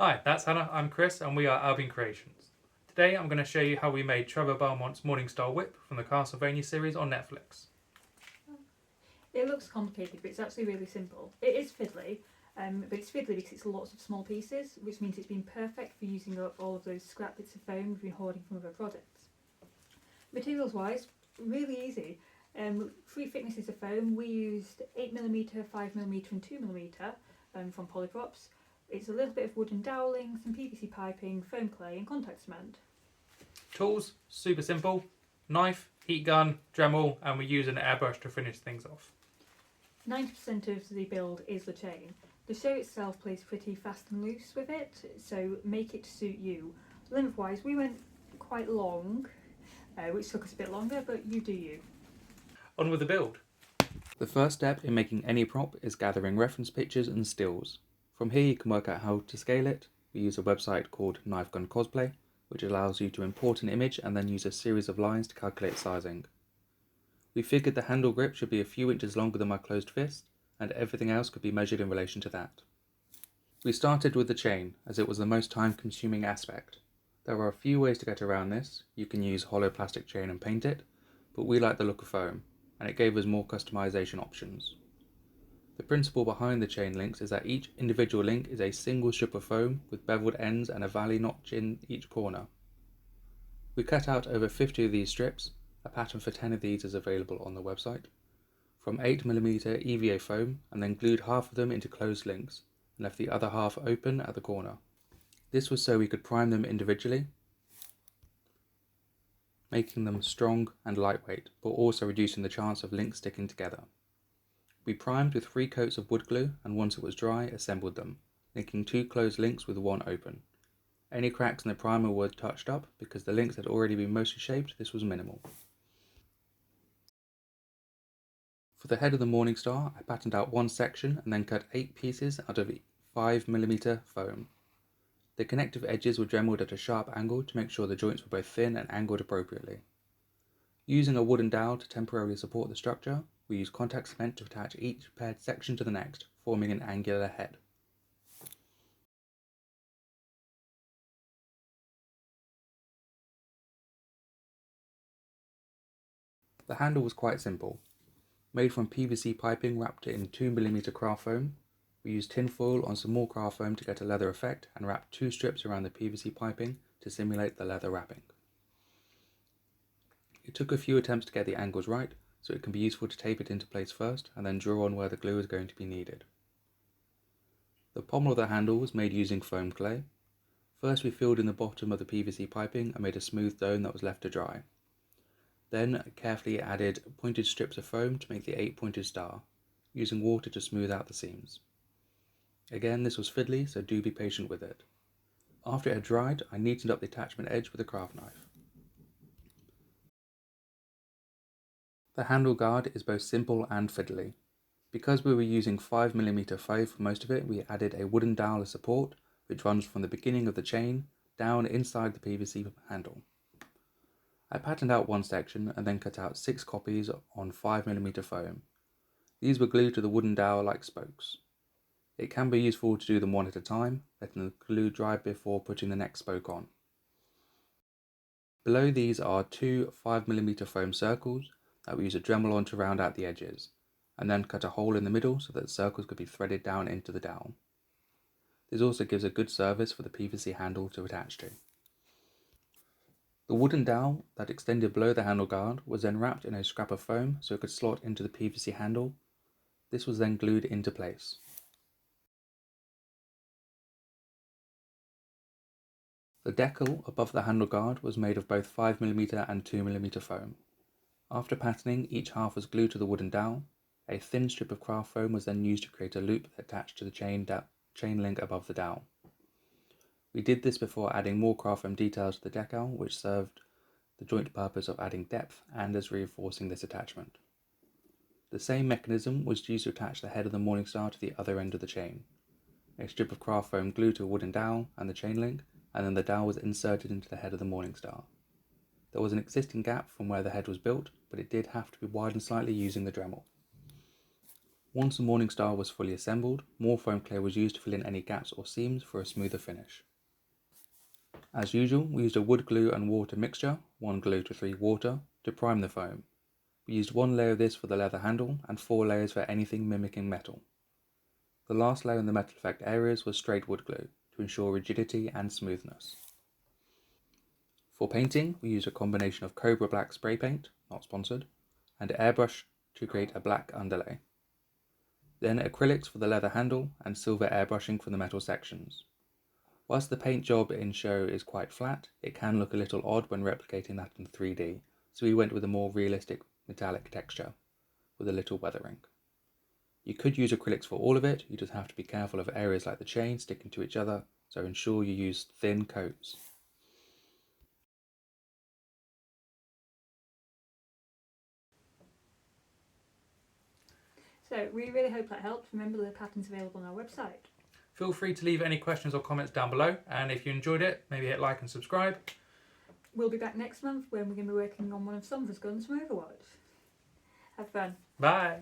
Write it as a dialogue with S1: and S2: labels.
S1: Hi, that's Hannah, I'm Chris, and we are Albion Creations. Today I'm going to show you how we made Trevor Belmont's Morningstar whip from the Castlevania series on Netflix.
S2: It looks complicated, but it's actually really simple. It is fiddly, but it's fiddly because it's lots of small pieces, which means it's been perfect for using up all of those scrap bits of foam we've been hoarding from other projects. Materials wise, really easy. 3 thicknesses of foam. We used 8mm, 5mm, and 2mm from Polyprops. It's a little bit of wooden doweling, some PVC piping, foam clay, and contact cement.
S1: Tools, super simple. Knife, heat gun, Dremel, and we use an airbrush to finish things off.
S2: 90% of the build is the chain. The show itself plays pretty fast and loose with it, so make it to suit you. Length wise, we went quite long, which took us a bit longer, but you do you.
S1: On with the build. The first step in making any prop is gathering reference pictures and stills. From here you can work out how to scale it. We use a website called Knife Gun Cosplay, which allows you to import an image and then use a series of lines to calculate sizing. We figured the handle grip should be a few inches longer than my closed fist, and everything else could be measured in relation to that. We started with the chain, as it was the most time-consuming aspect. There are a few ways to get around this. You can use hollow plastic chain and paint it, but we like the look of foam, and it gave us more customization options. The principle behind the chain links is that each individual link is a single strip of foam with beveled ends and a valley notch in each corner. We cut out over 50 of these strips. A pattern for 10 of these is available on the website, from 8mm EVA foam, and then glued half of them into closed links and left the other half open at the corner. This was so we could prime them individually, making them strong and lightweight, but also reducing the chance of links sticking together. We primed with 3 coats of wood glue, and once it was dry, assembled them, linking 2 closed links with 1 open. Any cracks in the primer were touched up. Because the links had already been mostly shaped, this was minimal. For the head of the Morningstar, I patterned out 1 section and then cut 8 pieces out of 5mm foam. The connective edges were dremeled at a sharp angle to make sure the joints were both thin and angled appropriately. Using a wooden dowel to temporarily support the structure, we used contact cement to attach each paired section to the next, forming an angular head. The handle was quite simple. Made from PVC piping wrapped in 2mm craft foam, we used tin foil on some more craft foam to get a leather effect and wrapped 2 strips around the PVC piping to simulate the leather wrapping. It took a few attempts to get the angles right, so it can be useful to tape it into place first and then draw on where the glue is going to be needed. The pommel of the handle was made using foam clay. First we filled in the bottom of the PVC piping and made a smooth dome that was left to dry. Then carefully added pointed strips of foam to make the 8-pointed star, using water to smooth out the seams. Again, this was fiddly, so do be patient with it. After it had dried, I neatened up the attachment edge with a craft knife. The handle guard is both simple and fiddly. Because we were using 5mm foam for most of it, we added a wooden dowel as support, which runs from the beginning of the chain down inside the PVC handle. I patterned out 1 section and then cut out 6 copies on 5mm foam. These were glued to the wooden dowel like spokes. It can be useful to do them one at a time, letting the glue dry before putting the next spoke on. Below these are 2 5mm foam circles that we use a Dremel on to round out the edges, and then cut a hole in the middle so that the circles could be threaded down into the dowel. This also gives a good surface for the PVC handle to attach to. The wooden dowel that extended below the handle guard was then wrapped in a scrap of foam so it could slot into the PVC handle. This was then glued into place. The decal above the handle guard was made of both 5mm and 2mm foam. After patterning, each half was glued to the wooden dowel. A thin strip of craft foam was then used to create a loop attached to the chain link above the dowel. We did this before adding more craft foam details to the decal, which served the joint purpose of adding depth and as reinforcing this attachment. The same mechanism was used to attach the head of the Morningstar to the other end of the chain. A strip of craft foam glued to a wooden dowel and the chain link, and then the dowel was inserted into the head of the Morningstar. There was an existing gap from where the head was built, but it did have to be widened slightly using the Dremel. Once the Morningstar was fully assembled, more foam clay was used to fill in any gaps or seams for a smoother finish. As usual, we used a wood glue and water mixture, 1 glue to 3 water, to prime the foam. We used 1 layer of this for the leather handle and 4 layers for anything mimicking metal. The last layer in the metal effect areas was straight wood glue to ensure rigidity and smoothness. For painting, we used a combination of Cobra Black spray paint, not sponsored, and airbrush to create a black underlay. Then acrylics for the leather handle and silver airbrushing for the metal sections. Whilst the paint job in show is quite flat, it can look a little odd when replicating that in 3D, so we went with a more realistic metallic texture, with a little weathering. You could use acrylics for all of it, you just have to be careful of areas like the chain sticking to each other, so ensure you use thin coats.
S2: So we really hope that helped. Remember, the pattern's available on our website.
S1: Feel free to leave any questions or comments down below, and if you enjoyed it, maybe hit like and subscribe.
S2: We'll be back next month when we're going to be working on one of Sombra's guns from Overwatch. Have fun.
S1: Bye!